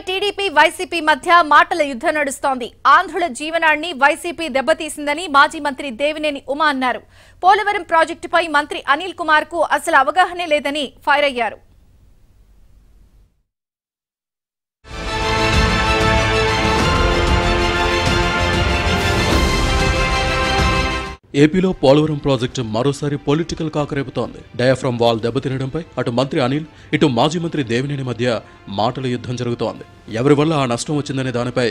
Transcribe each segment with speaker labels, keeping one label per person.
Speaker 1: TDP YCP మధ్య మాటల యుద్ధం నడుస్తోంది. ఆంధ్రుల జీవనాన్ని వైసీపీ దెబ్బతీసిందని మాజీ మంత్రి దేవినేని ఉమా అన్నారు. పోలవరం ప్రాజెక్టుపై మంత్రి అనిల్ కుమార్ కు అసలు అవగాహనే లేదని ఫైర్ అయ్యారు.
Speaker 2: ఏపీలో పోలవరం ప్రాజెక్టు మరోసారి పొలిటికల్ కాకరేపుతోంది. డయాఫ్రమ్ వాల్ దెబ్బతినడంపై అటు మంత్రి అనిల్, ఇటు మాజీ మంత్రి దేవినేని మధ్య మాటల యుద్ధం జరుగుతోంది. ఎవరి వల్ల ఆ నష్టం వచ్చిందనే దానిపై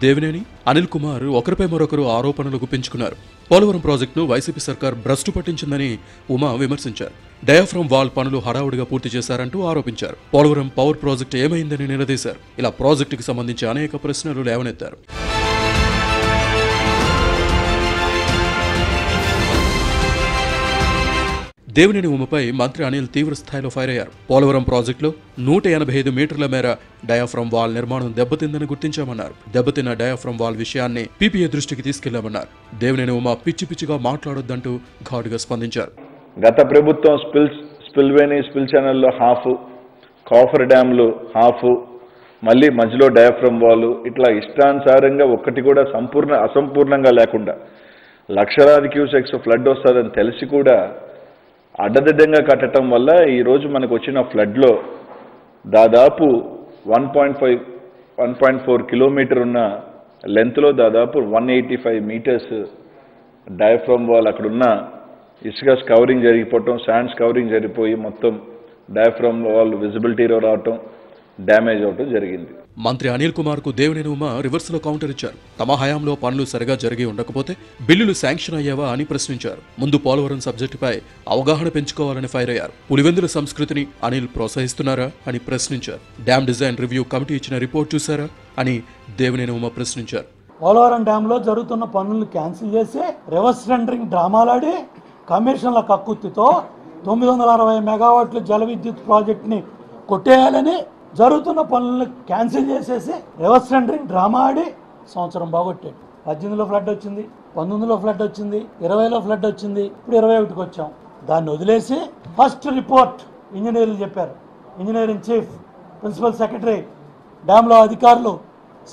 Speaker 2: దేవినేని, అనిల్ కుమార్ ఒకరిపై మరొకరు ఆరోపణలు గుప్పించుకున్నారు. పోలవరం ప్రాజెక్టును వైసీపీ సర్కార్ భ్రష్టు పట్టించిందని ఉమా విమర్శించారు. డయాఫ్రమ్ వాల్ పనులు హడావుడిగా పూర్తి చేశారంటూ ఆరోపించారు. పోలవరం పవర్ ప్రాజెక్టు ఏమైందని నిలదీశారు. ఇలా ప్రాజెక్టుకు సంబంధించి అనేక ప్రశ్నలు లేవనెత్తారు. దేవినేని ఉమపై మంత్రి అనిల్ తీవ్ర స్థాయిలో ఫైర్ అయ్యారు. పోలవరం ప్రాజెక్టులో 185 మీటర్ల మేర డయాఫ్రమ్ వాల్ నిర్మాణం దెబ్బతిందని గుర్తించామన్నారు. దెబ్బతిన్న డయాఫ్రమ్ వాల్ విషయాన్ని పీపీఏ దృష్టికి తీసుకెళ్లామన్నారు. దేవినేని ఉమ పిచ్చి పిచ్చిగా మాట్లాడొద్దంటూ ఘాటుగా స్పందించారు.
Speaker 3: గత ప్రభుత్వం స్పిల్వేని స్పిల్ ఛానల్లో హాఫ్, కాఫర్ డ్యాంలు హాఫ్, మళ్ళీ మధ్యలో డయాఫ్రమ్ వాల్, ఇట్లా ఇష్టానుసారంగా ఒక్కటి కూడా అసంపూర్ణంగా లేకుండా లక్షలాది క్యూసెక్స్ ఫ్లడ్ వస్తుందని తెలిసి కూడా అడ్డదిడ్డంగా కట్టడం వల్ల ఈరోజు మనకు వచ్చిన ఫ్లడ్లో దాదాపు 1.4 కిలోమీటర్ ఉన్న లెంత్లో దాదాపు 185 మీటర్స్ డయాఫ్రమ్ వాల్ అక్కడున్న ఇసుక స్కవరింగ్ జరిగిపోవటం, శాండ్ స్కవరింగ్ జరిగిపోయి మొత్తం డయాఫ్రమ్ వాల్ విజిబిలిటీలో రావటం, డ్యామేజ్ అవటం జరిగింది.
Speaker 2: మంత్రి అనిల్ కుమార్ కు దేవినేని ఉమ రివర్స్ లో కౌంటర్ ఇచ్చారు. తమ హయాంలో పనులు సరిగా జరిగి ఉండకపోతే బిల్లులు శాంక్షన్ అయ్యావా అని ప్రశ్నించారు. ముందు పోలవరం సబ్జెక్టుపై అవగాహన పెంచుకోవాలని ఫైర్ అయ్యారు. పులివెందుల సంస్కృతిని అనిల్ ప్రోత్సహిస్తున్నారా అని ప్రశ్నించారు. డ్యామ్ డిజైన్ రివ్యూ కమిటీ ఇచ్చిన రిపోర్ట్ చూసారా అని దేవినేని ఉమ ప్రశ్నించారు.
Speaker 4: పోలవరం డ్యామ్ లో జరుగుతున్న పనులు క్యాన్సిల్ చేసి రివర్స్ టెండరింగ్ డ్రామాలాడి కమిషన్ల కక్కుర్తితో 960 మెగావాట్ల జల విద్యుత్ ప్రాజెక్టుని కొట్టేయాలని జరుగుతున్న పనులను క్యాన్సిల్ చేసేసి రివర్స్ టెండరింగ్ డ్రామా ఆడి సంవత్సరం బాగొట్టాడు. 18లో ఫ్లడ్ వచ్చింది, 19లో ఫ్లడ్ వచ్చింది, 20లో ఫ్లడ్ వచ్చింది, ఇప్పుడు 21కి వచ్చాం. దాన్ని వదిలేసి ఫస్ట్ రిపోర్ట్ ఇంజనీర్లు చెప్పారు. ఇంజనీరింగ్ చీఫ్, ప్రిన్సిపల్ సెక్రటరీ, డ్యామ్లో అధికారులు,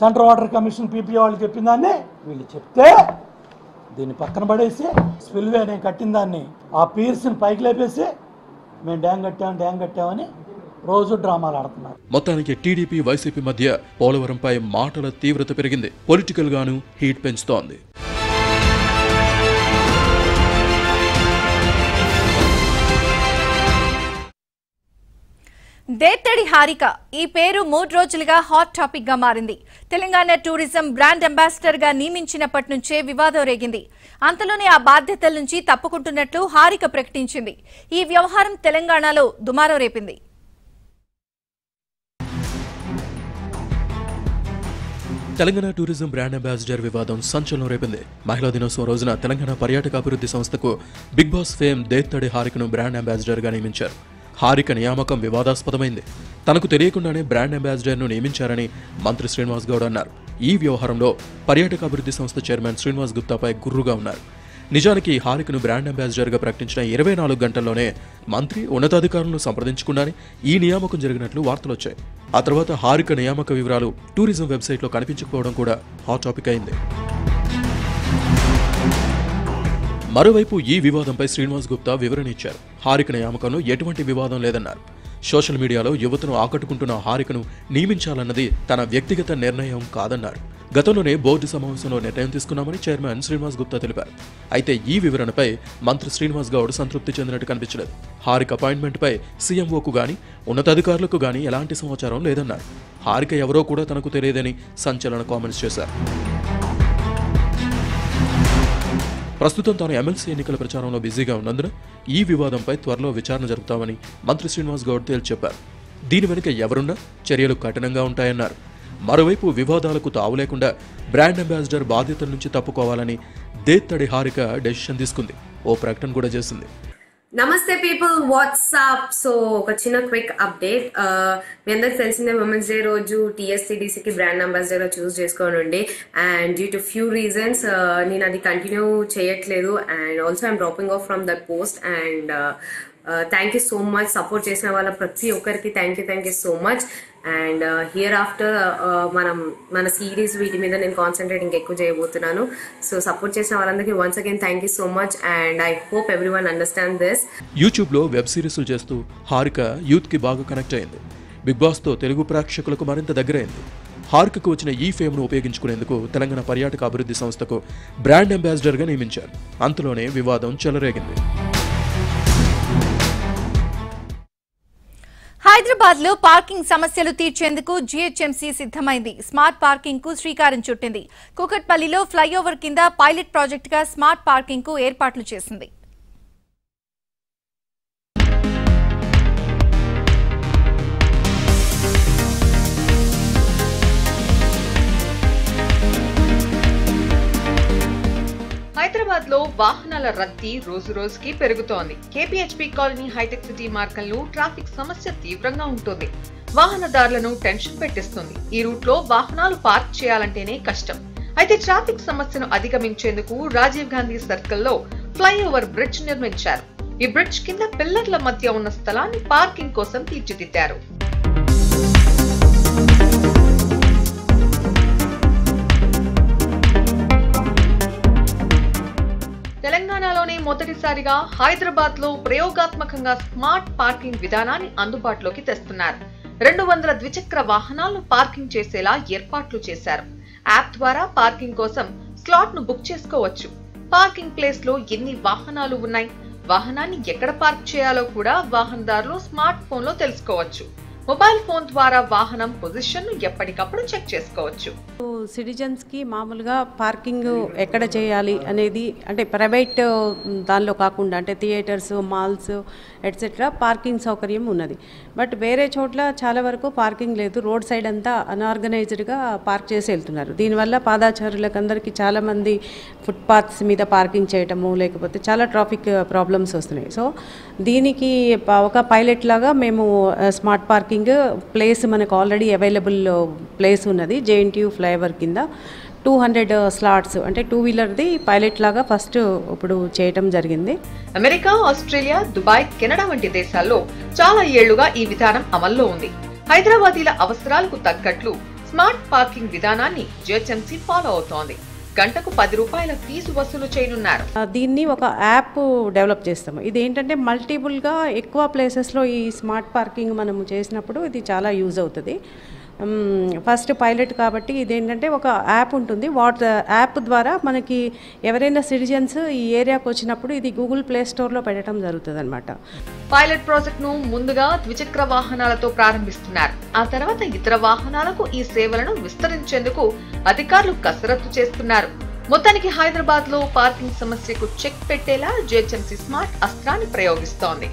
Speaker 4: సెంట్రల్ వాటర్ కమిషన్ పీపీ వాళ్ళు చెప్పిన దాన్ని వీళ్ళు చెప్తే దీన్ని పక్కన పడేసి స్పిల్వే నేను కట్టిన దాన్ని ఆ పీర్స్ని పైకి లేపేసి మేము డ్యామ్ కట్టామని రోజు డ్రామాలు ఆడుతున్నారు.
Speaker 2: మొత్తానికి టీడీపీ వైసీపీ మధ్య పోలవరంపై మాటల తీవ్రత పెరిగింది. పొలిటికల్ గాను హీట్ పెంచుతోంది.
Speaker 1: దేత్తడి హారిక ఈ పేరు 3 రోజులుగా హాట్ టాపిక్ గా మారింది. తెలంగాణ టూరిజం బ్రాండ్ అంబాసిడర్ గా నియమించినప్పటి నుంచే వివాదం రేగింది. అంతలోనే ఆ బాధ్యతల నుంచి తప్పుకుంటున్నట్లు హారిక ప్రకటించింది. ఈ వ్యవహారం తెలంగాణలో దుమారం రేపింది.
Speaker 2: తెలంగాణ టూరిజం బ్రాండ్ అంబాసిడర్ వివాదం సంచలనం రేపింది. మహిళా దినోత్సవం రోజున తెలంగాణ పర్యాటక అభివృద్ధి సంస్థకు బిగ్ బాస్ ఫేమ్ దేత్తడి హారికను బ్రాండ్ అంబాసిడర్ గా నియమించారు. హారిక నియామకం వివాదాస్పదమైంది. తనకు తెలియకుండానే బ్రాండ్ అంబాసిడర్ను నియమించారని మంత్రి శ్రీనివాస్ గౌడ్ అన్నారు. ఈ వ్యవహారంలో పర్యాటక అభివృద్ధి సంస్థ చైర్మన్ శ్రీనివాస్ గుప్తాపై గుర్రుగా ఉన్నారు. నిజానికి హారికను బ్రాండ్ అంబాసిడర్గా ప్రకటించిన 24 గంటల్లోనే మంత్రి ఉన్నతాధికారులను సంప్రదించకుండానే ఈ నియామకం జరిగినట్లు వార్తలొచ్చాయి. ఆ తర్వాత హారిక నియామక వివరాలు టూరిజం వెబ్సైట్లో కనిపించకపోవడం కూడా హాట్ టాపిక్ అయింది. మరోవైపు ఈ వివాదంపై శ్రీనివాస్ గుప్తా వివరణ ఇచ్చారు. హారిక నియామకంలో ఎటువంటి వివాదం లేదన్నారు. సోషల్ మీడియాలో యువతను ఆకట్టుకుంటున్న హారికను నియమించాలన్నది తన వ్యక్తిగత నిర్ణయం కాదన్నారు. గతంలోనే బోర్డు సమావేశంలో నిర్ణయం తీసుకున్నామని చైర్మన్ శ్రీనివాస్ గుప్తా తెలిపారు. అయితే ఈ వివరణపై మంత్రి శ్రీనివాస్ గౌడ్ సంతృప్తి చెందినట్టు కనిపించలేదు. హారిక అపాయింట్మెంట్పై సీఎంఓకు గానీ ఉన్నతాధికారులకు గానీ ఎలాంటి సమాచారం లేదన్నారు. హారిక ఎవరో కూడా తనకు తెలియదని సంచలన కామెంట్స్ చేశారు. ప్రస్తుతం తాను ఎమ్మెల్సీ ఎన్నికల ప్రచారంలో బిజీగా ఉన్నందున ఈ వివాదంపై త్వరలో విచారణ జరుపుతామని మంత్రి శ్రీనివాస్ గౌడ్ తేల్చి చెప్పారు. దీని వెనుక ఎవరున్నా చర్యలు కఠినంగా ఉంటాయన్నారు. మరోవైపు వివాదాలకు తావు లేకుండా బ్రాండ్ అంబాసిడర్ బాధ్యతల నుంచి తప్పుకోవాలని దేత్తడి హారిక డెసిషన్ తీసుకుంది. ఓ ప్రకటన కూడా చేసింది.
Speaker 5: నమస్తే పీపుల్, వాట్సాప్. సో ఒక చిన్న క్విక్ అప్డేట్. మీ అందరికి తెలిసిందే ఉమెన్స్ డే రోజు టీఎస్సీడీసీకి బ్రాండ్ అంబాసిడర్ గా చూస్ చేసుకోనండి. And due to few reasons నేను అది కంటిన్యూ చేయట్లేదు. And also I'm dropping off from that post. And thank you so much. Support చేసిన వాళ్ళ ప్రతి ఒక్కరికి thank you so much. And hereafter మన సిరీస్ వీటి మీద నేను కాన్సన్ట్రేట్ ఇంకెక్కువ చేయబోతున్నాను. సో సపోర్ట్ చేసిన వాళ్ళందరికీ once again thank you so much. And I hope everyone understand this.
Speaker 2: యూట్యూబ్లో వెబ్ సిరీస్లు చేస్తూ హారిక యూత్కి బాగా కనెక్ట్ అయింది. బిగ్ బాస్తో తెలుగు ప్రేక్షకులకు మరింత దగ్గరైంది. హారికకు వచ్చిన ఈ ఫేమ్ను ఉపయోగించుకునేందుకు తెలంగాణ పర్యాటక అభివృద్ధి సంస్థకు బ్రాండ్ అంబాసిడర్గా నియమించారు. అంతలోనే వివాదం చెలరేగింది.
Speaker 1: హైదరాబాద్ లో పార్కింగ్ సమస్యలు తీర్చేందుకు జీహెచ్ఎంసీ సిద్ధమైంది. స్మార్ట్ పార్కింగ్ కు శ్రీకారం చుట్టింది. కూకట్పల్లిలో ఫ్లైఓవర్ కింద పైలట్ ప్రాజెక్ట్ గా స్మార్ట్ పార్కింగ్ కు ఏర్పాట్లు చేసింది.
Speaker 6: హైదరాబాద్ లో వాహనాల రద్దీ రోజు రోజుకి పెరుగుతోంది. కేపీహెచ్పీ కాలనీ హైటెక్ సిటీ మార్గంలో ట్రాఫిక్ సమస్య తీవ్రంగా ఉంటుంది. వాహనదారులను టెన్షన్ పెట్టిస్తుంది. ఈ రూట్ లో వాహనాలు పార్క్ చేయాలంటేనే కష్టం. అయితే ట్రాఫిక్ సమస్యను అధిగమించేందుకు రాజీవ్ గాంధీ సర్కిల్లో ఫ్లైఓవర్ బ్రిడ్జ్ నిర్మించారు. ఈ బ్రిడ్జ్ కింద పిల్లర్ల మధ్య ఉన్న స్థలాన్ని పార్కింగ్ కోసం తీర్చిదిద్దారు. తెలంగాణలోనే మొదటిసారిగా హైదరాబాద్ లో ప్రయోగాత్మకంగా స్మార్ట్ పార్కింగ్ విధానాన్ని అందుబాటులోకి తెస్తున్నారు. 200 ద్విచక్ర వాహనాలను పార్కింగ్ చేసేలా ఏర్పాట్లు చేశారు. యాప్ ద్వారా పార్కింగ్ కోసం స్లాట్ ను బుక్ చేసుకోవచ్చు. పార్కింగ్ ప్లేస్ లో ఎన్ని వాహనాలు ఉన్నాయి, వాహనాన్ని ఎక్కడ పార్క్ చేయాలో కూడా వాహనదారులు స్మార్ట్ ఫోన్ లో తెలుసుకోవచ్చు. మొబైల్ ఫోన్ ద్వారా వాహనం పొజిషన్ ను ఎప్పటికప్పుడు చెక్ చేసుకోవచ్చు.
Speaker 7: సిటిజన్స్ కి మామూలుగా పార్కింగ్ ఎక్కడ చేయాలి అనేది అంటే ప్రైవేట్ దానిలో కాకుండా అంటే థియేటర్స్, మాల్స్ ఎట్సెట్రా పార్కింగ్ సౌకర్యం ఉన్నది. బట్ వేరే చోట్ల చాలా వరకు పార్కింగ్ లేదు. రోడ్ సైడ్ అంతా అన్ఆర్గనైజ్డ్గా పార్క్ చేసి వెళ్తున్నారు. దీనివల్ల పాదాచారులకు అందరికీ చాలామంది ఫుట్పాత్స్ మీద పార్కింగ్ చేయటము, లేకపోతే చాలా ట్రాఫిక్ ప్రాబ్లమ్స్ వస్తున్నాయి. సో దీనికి ఒక పైలట్ లాగా మేము స్మార్ట్ పార్కింగ్ ప్లేస్ మనకు ఆల్రెడీ అవైలబుల్ ప్లేస్ ఉన్నది. జేఎన్టీయూ ఫ్లైఓవర్ కింద 200 స్లాట్స్ అంటే 2 వీలర్ది పైలట్ లాగా ఫస్ట్ ఇప్పుడు చేయటం జరిగింది.
Speaker 6: అమెరికా, ఆస్ట్రేలియా, దుబాయ్, కెనడా వంటి దేశాల్లో చాలా ఏళ్లుగా ఈ విధానం అమల్లో ఉంది. హైదరాబాదీల అవసరాలకు తగ్గట్లు స్మార్ట్ పార్కింగ్ విధానాన్ని జీహెచ్ఎంసీ ఫాలో అవుతోంది. గంటకు 10 రూపాయల ఫీజు వసూలు చేయనున్నారు.
Speaker 7: దీన్ని ఒక యాప్ డెవలప్ చేస్తాము. ఇది ఏంటంటే మల్టిపుల్గా ఎక్కువ ప్లేసెస్లో ఈ స్మార్ట్ పార్కింగ్ మనము చేసినప్పుడు ఇది చాలా యూజ్ అవుతుంది. ఫస్ట్ పైలట్ కాబట్టి ఇదేంటంటే ఒక యాప్ ఉంటుంది. యాప్ ద్వారా మనకి ఎవరైనా సిటిజన్స్ ఈ ఏరియాకి వచ్చినప్పుడు ఇది గూగుల్ ప్లే స్టోర్లో పెట్టడం జరుగుతుంది అనమాట.
Speaker 6: పైలట్ ప్రాజెక్ట్ ను ముందుగా ద్విచక్ర వాహనాలతో ప్రారంభిస్తున్నారు. ఆ తర్వాత ఇతర వాహనాలకు ఈ సేవలను విస్తరించేందుకు అధికారులు కసరత్తు చేస్తున్నారు. మొత్తానికి హైదరాబాద్ లో పార్కింగ్ సమస్యకు చెక్ పెట్టేలా జీహెచ్ఎంసీ స్మార్ట్ అస్త్రాన్ని ప్రయోగిస్తోంది.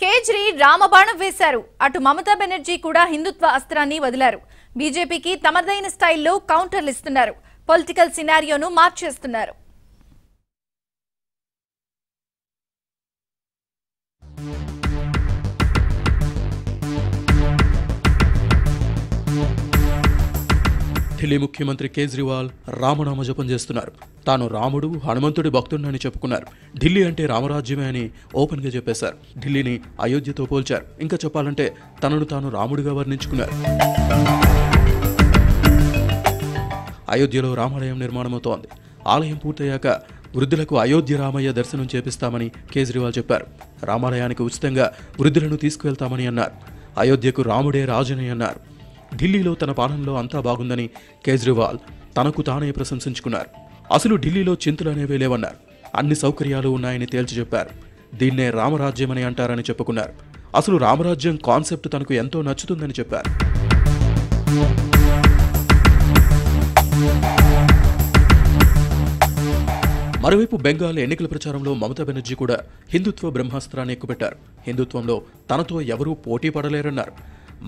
Speaker 1: కేజ్రీ రామబాణం వేశారు. అటు మమతా బెనర్జీ కూడా హిందుత్వ అస్త్రాన్ని వదిలారు. బీజేపీకి తమదైన స్టైల్లో కౌంటర్లు ఇస్తున్నారు. పొలిటికల్ సినారియోను మార్చేస్తున్నారు.
Speaker 2: ఢిల్లీ ముఖ్యమంత్రి కేజ్రీవాల్ రామనామ జపం చేస్తున్నారు. తాను రాముడు, హనుమంతుడి భక్తుడిని చెప్పుకున్నారు. ఢిల్లీ అంటే రామరాజ్యమే అని ఓపెన్గా చెప్పేశారు. ఢిల్లీని అయోధ్యతో పోల్చారు. ఇంకా చెప్పాలంటే తనను తాను రాముడిగా వర్ణించుకున్నారు. అయోధ్యలో రామాలయం నిర్మాణమవుతోంది. ఆలయం పూర్తయ్యాక వృద్ధులకు అయోధ్య రామయ్య దర్శనం చేపిస్తామని కేజ్రీవాల్ చెప్పారు. రామాలయానికి ఉచితంగా వృద్ధులను తీసుకువెళ్తామని అన్నారు. అయోధ్యకు రాముడే రాజుని అన్నారు. ఢిల్లీలో తన పాలనలో అంతా బాగుందని కేజ్రీవాల్ తనకు తానే ప్రశంసించుకున్నారు. అసలు ఢిల్లీలో చింతలు అనేవే లేవన్నారు. అన్ని సౌకర్యాలు ఉన్నాయని తేల్చి చెప్పారు. దీన్నే రామరాజ్యమని అంటారని చెప్పుకున్నారు. అసలు రామరాజ్యం కాన్సెప్ట్ తనకు ఎంతో నచ్చుతుందని చెప్పారు. మరోవైపు బెంగాల్ ఎన్నికల ప్రచారంలో మమతా బెనర్జీ కూడా హిందుత్వ బ్రహ్మాస్త్రాన్ని ఎక్కుపెట్టారు. హిందుత్వంలో తనతో ఎవరూ పోటీ పడలేరన్నారు.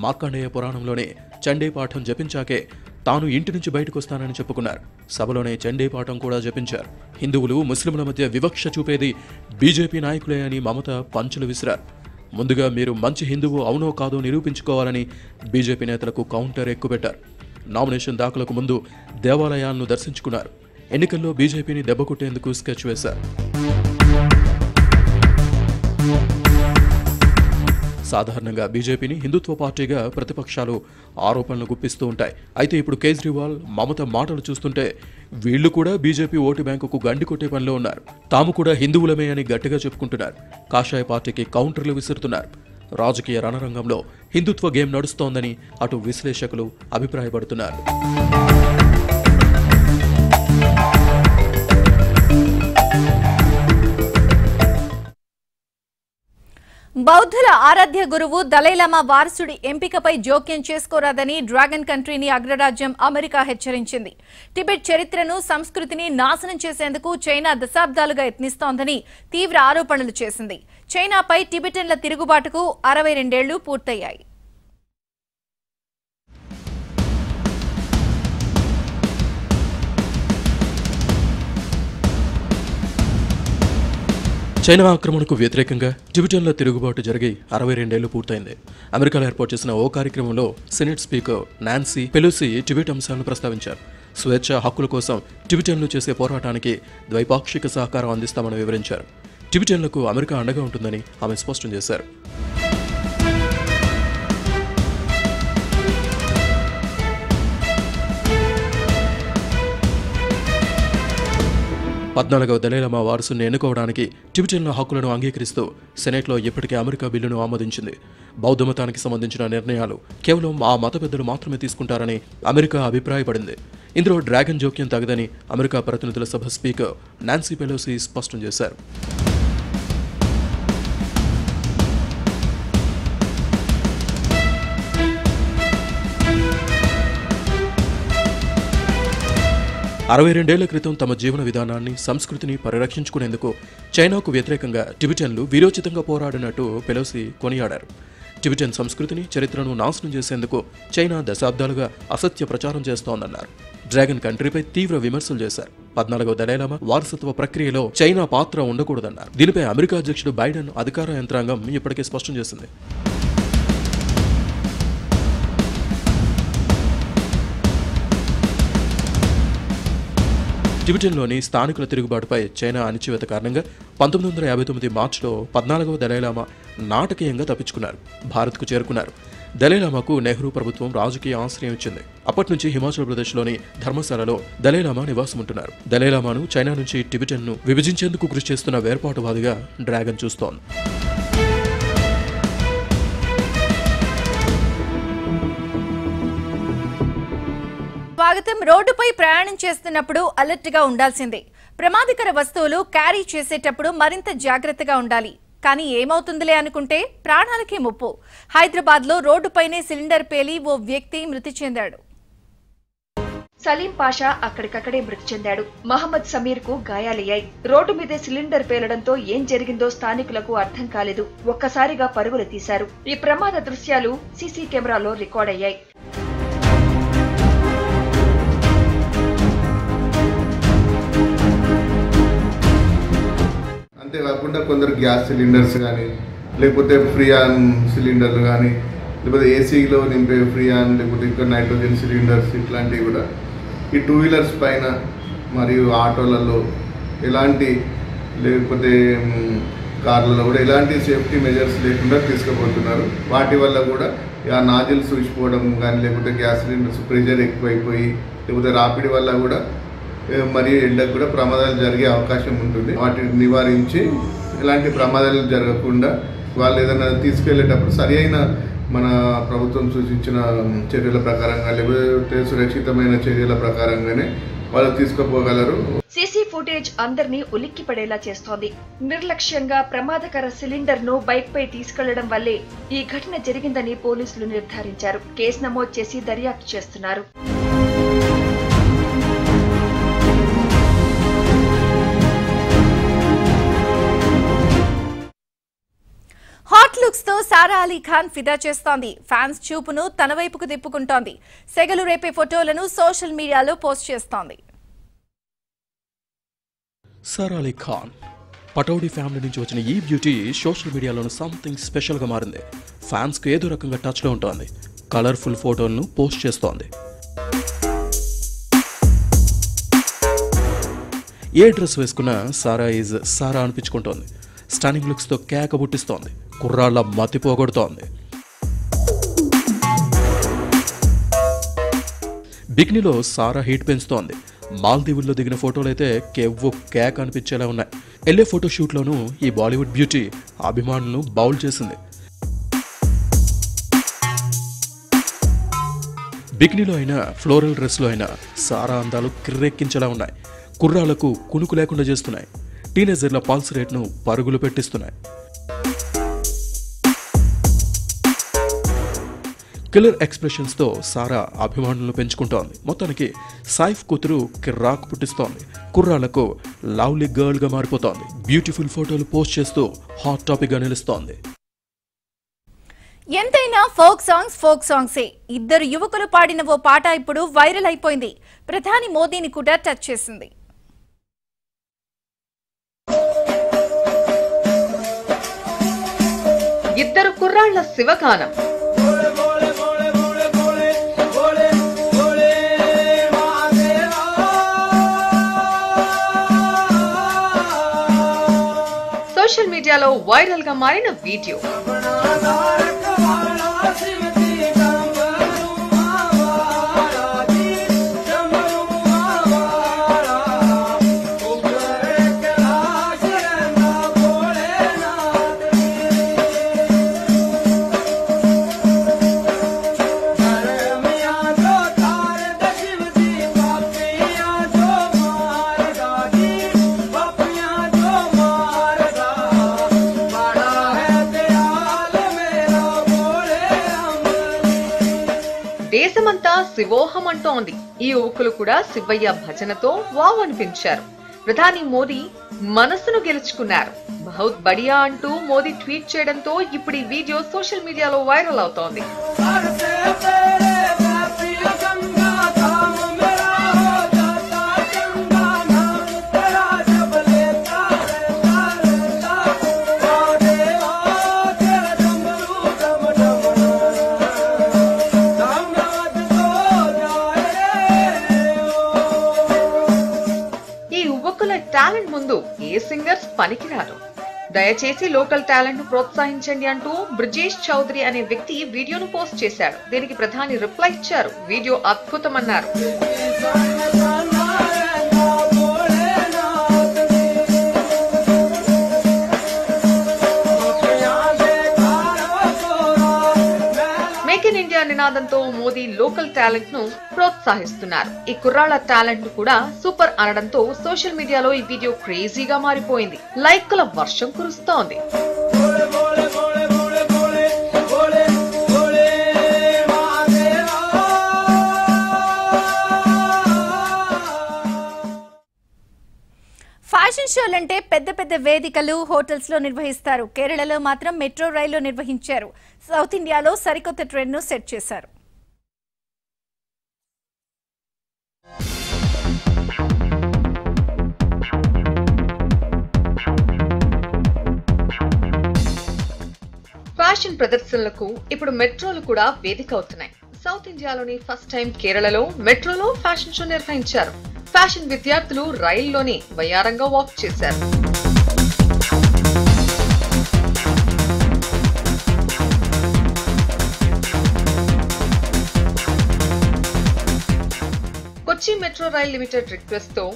Speaker 2: మార్కండేయ పురాణంలోనే చండీ పాఠం జపించాకే తాను ఇంటి నుంచి బయటకు వస్తానని చెప్పుకున్నారు. సభలోనే చండీ పాఠం కూడా జపించారు. హిందువులు, ముస్లింల మధ్య వివక్ష చూపేది బీజేపీ నాయకులే అని మమత పంచులు విసిరారు. ముందుగా మీరు మంచి హిందువు అవునో కాదో నిరూపించుకోవాలని బీజేపీ నేతలకు కౌంటర్ ఎక్కుపెట్టారు. నామినేషన్ దాఖలకు ముందు దేవాలయాలను దర్శించుకున్నారు. ఎన్నికల్లో బీజేపీని దెబ్బకొట్టేందుకు స్కెచ్ వేశారు. సాధారణంగా బీజేపీని హిందుత్వ పార్టీగా ప్రతిపక్షాలు ఆరోపణలు గుప్పిస్తూ ఉంటాయి. అయితే ఇప్పుడు కేజ్రీవాల్, మమత మాటలు చూస్తుంటే వీళ్లు కూడా బీజేపీ ఓటు బ్యాంకుకు గండి కొట్టే పనిలో ఉన్నారు. తాము కూడా హిందువులమే అని గట్టిగా చెప్పుకుంటున్నారు. కాషాయ పార్టీకి కౌంటర్లు విసురుతున్నారు. రాజకీయ రణరంగంలో హిందుత్వ గేమ్ నడుస్తోందని అటు విశ్లేషకులు అభిప్రాయపడుతున్నారు.
Speaker 1: బౌద్ధుల ఆరాధ్య గురువు దలైలామా వారసుడి ఎంపికపై జోక్యం చేసుకోరాదని డ్రాగన్ కంట్రీని అగ్రరాజ్యం అమెరికా హెచ్చరించింది. టిబెట్ చరిత్రను, సంస్కృతిని నాశనం చేసేందుకు చైనా దశాబ్దాలుగా యత్నిస్తోందని తీవ్ర ఆరోపణలు చేసింది. చైనాపై టిబెటన్ల తిరుగుబాటుకు 62 ఏళ్లు పూర్తయ్యాయి.
Speaker 2: చైనా ఆక్రమణకు వ్యతిరేకంగా టిబెటన్ల తిరుగుబాటు జరిగి 62 ఏళ్లు పూర్తయింది. అమెరికాలో ఏర్పాటు చేసిన ఓ కార్యక్రమంలో senate speaker Nancy Pelosi Tibet అంశాలను ప్రస్తావించారు. స్వేచ్ఛ హక్కుల కోసం టిబెటన్లు చేసే పోరాటానికి ద్వైపాక్షిక సహకారం అందిస్తామని వివరించారు. టిబెటన్లకు అమెరికా అండగా ఉంటుందని ఆమె స్పష్టం చేశారు. పద్నాలుగవ దలైలామా వారసుని ఎన్నుకోవడానికి టిబెటన్ల హక్కులను అంగీకరిస్తూ సెనెట్లో ఇప్పటికే అమెరికా బిల్లును ఆమోదించింది. బౌద్ధ మతానికి సంబంధించిన నిర్ణయాలు కేవలం ఆ మత పెద్దలు మాత్రమే తీసుకుంటారని అమెరికా అభిప్రాయపడింది. ఇందులో డ్రాగన్ జోక్యం తగదని అమెరికా ప్రతినిధుల సభ స్పీకర్ నాన్సీ పెలోసి స్పష్టం చేశారు. అరవై 62 ఏళ్ల క్రితం తమ జీవన విధానాన్ని, సంస్కృతిని పరిరక్షించుకునేందుకు చైనాకు వ్యతిరేకంగా టిబెటన్లు వీరోచితంగా పోరాడినట్టు పెలోసి కొనియాడారు. టిబెటన్ సంస్కృతిని, చరిత్రను నాశనం చేసేందుకు చైనా దశాబ్దాలుగా అసత్య ప్రచారం చేస్తోందన్నారు. డ్రాగన్ కంట్రీపై తీవ్ర విమర్శలు చేశారు. 14వ దలైలామా వారసత్వ ప్రక్రియలో చైనా పాత్ర ఉండకూడదన్నారు. దీనిపై అమెరికా అధ్యక్షుడు బైడెన్ అధికార యంత్రాంగం ఇప్పటికే స్పష్టం చేసింది. టిబెటన్లోని స్థానికుల తిరుగుబాటుపై చైనా అణిచివేత కారణంగా 1959 మార్చిలో 14వ దలైలామా నాటకీయంగా తప్పించుకున్నారు. భారత్కు చేరుకున్నారు. దలైలామాకు నెహ్రూ ప్రభుత్వం రాజకీయ ఆశ్రయం ఇచ్చింది. అప్పటి నుంచి హిమాచల్ ప్రదేశ్లోని ధర్మశాలలో దలైలామా నివాసం ఉంటున్నారు. దలైలామాను చైనా నుంచి టిబెటన్ను విభజించేందుకు కృషి చేస్తున్న వేర్పాటువాదిగా డ్రాగన్ చూస్తోంది.
Speaker 1: స్వాగతం. రోడ్డుపై ప్రయాణం చేస్తున్నప్పుడు అలర్ట్ గా ఉండాల్సిందే. ప్రమాదకర వస్తువులు క్యారీ చేసేటప్పుడు మరింత జాగ్రత్తగా ఉండాలి. కానీ ఏమవుతుందిలే అనుకుంటే ప్రాణాలకే ముప్పు. హైదరాబాద్ లో రోడ్డుపైనే సిలిండర్ పేలి ఓ వ్యక్తి మృతి చెందాడు.
Speaker 8: సలీం పాషా అక్కడికక్కడే మృతి చెందాడు. మహమ్మద్ సమీర్ కు గాయాలయ్యాయి. రోడ్డు మీదే సిలిండర్ పేలడంతో ఏం జరిగిందో స్థానికులకు అర్థం కాలేదు. ఒక్కసారిగా పరుగులు తీశారు. ఈ ప్రమాద దృశ్యాలు సీసీ కెమెరాలో రికార్డయ్యాయి.
Speaker 9: అంతేకాకుండా కొందరు గ్యాస్ సిలిండర్స్ కానీ, లేకపోతే ఫ్రీయాన్ సిలిండర్లు కానీ, లేకపోతే ఏసీలో నింపే ఫ్రీయాన్, లేకపోతే ఇంకా నైట్రోజన్ సిలిండర్స్, ఇట్లాంటివి కూడా ఈ 2 వీలర్స్ పైన మరియు ఆటోలలో ఎలాంటి, లేకపోతే కార్లలో కూడా ఎలాంటి సేఫ్టీ మెజర్స్ లేకుండా తీసుకుపోతున్నారు. వాటి వల్ల కూడా ఆ నాజిల్స్ చూసిపోవడం కానీ, లేకపోతే గ్యాస్ సిలిండర్స్ ప్రెషర్ ఎక్కువైపోయి, లేకపోతే రాపిడి వల్ల కూడా మరియు ఎండకు కూడా ప్రమాదాలు జరిగే అవకాశం ఉంటుంది. వాటిని నివారించి ఎలాంటి ప్రమాదాలు జరగకుండా వాళ్ళు ఏదైనా తీసుకెళ్లేటప్పుడు సరి అయిన మన ప్రభుత్వం సూచించిన చర్యల ప్రకారంగా, లేకపోతే సురక్షితమైన చర్యల ప్రకారంగానే వాళ్ళు తీసుకుపోగలరు.
Speaker 8: సీసీ ఫుటేజ్ అందరినీ ఉలిక్కిపడేలా చేస్తోంది. నిర్లక్ష్యంగా ప్రమాదకర సిలిండర్ ను బైక్ పై తీసుకెళ్లడం వల్లే ఈ ఘటన జరిగిందని పోలీసులు నిర్ధారించారు. కేసు నమోదు చేసి దర్యాప్తు చేస్తున్నారు.
Speaker 1: హాట్ లుక్స్ తో సారా అలీ ఖాన్ ఫిదా చేస్తోంది. ఫ్యాన్స్ చూపును తన వైపుకు తిప్పుకుంటోంది. సెగలు రేపే ఫోటోలను సోషల్ మీడియాలో పోస్ట్ చేస్తోంది.
Speaker 2: సారా అలీ ఖాన్ పటౌడీ ఫ్యామిలీ నుంచి వచ్చిన ఈ బ్యూటీ సోషల్ మీడియాలోనూ సంథింగ్ స్పెషల్గా మారింది. ఫ్యాన్స్కు ఏదో రకంగా టచ్లో ఉంటుంది. కలర్ఫుల్ ఫోటోలను పోస్ట్ చేస్తోంది. ఏ డ్రెస్ వేసుకున్నా సారా ఈజ్ సారా అనిపించుకుంటోంది. స్టన్నింగ్ లుక్స్తో కేక పుట్టిస్తోంది. కుర్రాళ్ళ మతి పోగొడుతోంది. బికినీలో సారా హీట్ పెంచుతోంది. మాల్దీవుల్లో దిగిన ఫోటోలైతే కెవ్వు కేక్ అనిపించేలా ఉన్నాయి. ఎల్ఏ ఫోటోషూట్లోనూ ఈ బాలీవుడ్ బ్యూటీ అభిమానులను బౌల్ చేసింది. బికినీలో అయినా ఫ్లోరల్ డ్రెస్లో అయినా సారా అందాలు కిర్రెక్కించేలా ఉన్నాయి. కుర్రాళ్లకు కునుకు లేకుండా చేస్తున్నాయి. టీనేజర్ల పల్స్ రేట్ను పరుగులు పెట్టిస్తున్నాయి. కిల్లర్ ఎక్స్ప్రెషన్స్తో సారా అభిమానులను పెంచుకుంటోంది. మొత్తానికి సైఫ్ కూతురు కిర్రాక్ పుట్టిస్తోంది. కుర్రాళ్లకు లవ్లీ గర్ల్గా మారిపోతోంది. బ్యూటిఫుల్ ఫోటోలు పోస్ట్ చేస్తూ హాట్ టాపిక్గా నిలుస్తోంది.
Speaker 1: ఎంతైనా ఫోక్ సాంగ్సే. ఇద్దరు యువకులు పాడిన ఓ పాట ఇప్పుడు వైరల్ అయిపోయింది. ప్రధాని మోదీని కూడా టచ్ చేసింది.
Speaker 6: ఇద్దరు కుర్రాళ్ల శివగానం. సోషల్ మీడియాలో వైరల్ గా మారిన వీడియో. దేశమంతా శివోహం అంటోంది. ఈ యువకులు కూడా శివయ్య భజనతో వావ్ అనిపించారు. ప్రధాని మోదీ మనసును గెలుచుకున్నారు. బహుత్ బడియా అంటూ మోదీ ట్వీట్ చేయడంతో ఇప్పుడు ఈ వీడియో సోషల్ మీడియాలో వైరల్ అవుతోంది. టాలెంట్ ముందు ఏ సింగర్స్ పనికిరారు. దయచేసి లోకల్ టాలెంట్ ను ప్రోత్సహించండి అంటూ బ్రిజేష్ చౌదరి అనే వ్యక్తి వీడియోను పోస్ట్ చేశాడు. దీనికి ప్రధాని రిప్లై ఇచ్చారు. వీడియో అద్భుతమన్నారు. మేక్ ఇన్ ఇండియా నినాదంతో మోదీ లోకల్ టాలెంట్ ను ప్రోత్సహిస్తున్నారు. ఈ కుర్రాళ్ల టాలెంట్ ను కూడా సూపర్ అనడంతో సోషల్ మీడియాలో ఈ వీడియో క్రేజీగా మారిపోయింది. లైక్ల వర్షం కురుస్తోంది.
Speaker 1: ఫ్యాషన్ షోలంటే పెద్ద పెద్ద వేదికలు, హోటల్స్ లో నిర్వహిస్తారు. కేరళలో మాత్రం మెట్రో రైల్లో నిర్వహించారు. సౌత్ ఇండియాలో సరికొత్త ట్రెండ్ ను సెట్ చేశారు.
Speaker 6: ఫ్యాషన్ ప్రదర్శనలకు ఇప్పుడు మెట్రోలు కూడా వేదిక అవుతున్నాయి. సౌత్ ఇండియాలోని ఫస్ట్ టైం కేరళలో మెట్రోలో ఫ్యాషన్ షో నిర్వహించారు. ఫ్యాషన్ విద్యార్థులు రైల్లోనే వయ్యారంగా వాక్ చేశారు. కొచ్చి మెట్రో రైల్ లిమిటెడ్ రిక్వెస్ట్ తో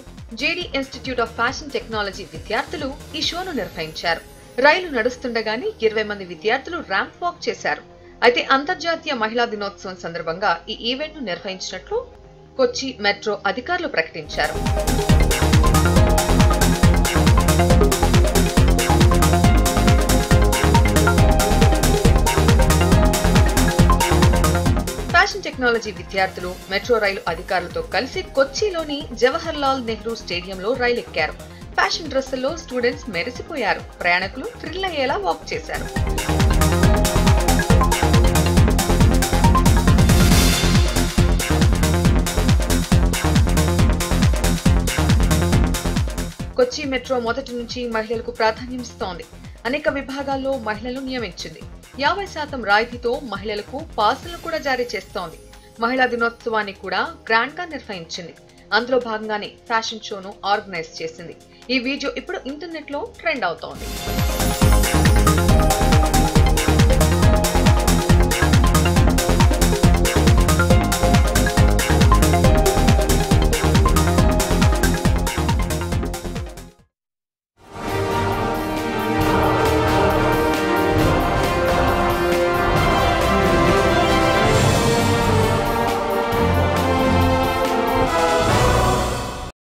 Speaker 6: JD institute of fashion technology విద్యార్థులు ఈ షోను నిర్వహించారు. రైలు నడుస్తుండగానే 20 మంది విద్యార్థులు ర్యాంప్ వాక్ చేశారు. అయితే అంతర్జాతీయ మహిళా దినోత్సవం సందర్భంగా ఈ ఈవెంట్ ను నిర్వహించినట్లు కొచ్చి మెట్రో అధికారులు ప్రకటించారు. ఫ్యాషన్ టెక్నాలజీ విద్యార్థులు మెట్రో రైలు అధికారులతో కలిసి కొచ్చిలోని జవహర్ లాల్ నెహ్రూ స్టేడియంలో రైలు ఎక్కారు. ఫ్యాషన్ డ్రెస్సుల్లో స్టూడెంట్స్ మెరిసిపోయారు. ప్రయాణికులు థ్రిల్ అయ్యేలా వాక్ చేశారు. కొచ్చి మెట్రో మొదటి నుంచి మహిళలకు ప్రాధాన్యం ఇస్తోంది. అనేక విభాగాల్లో మహిళలు నియమించింది. 50% రాయితీతో మహిళలకు పాసులను కూడా జారీ చేస్తోంది. మహిళా దినోత్సవాన్ని కూడా గ్రాండ్ గా నిర్వహించింది. అందులో భాగంగానే ఫ్యాషన్ షోను ఆర్గనైజ్ చేసింది. ఈ వీడియో ఇప్పుడు ఇంటర్నెట్ లో ట్రెండ్ అవుతోంది.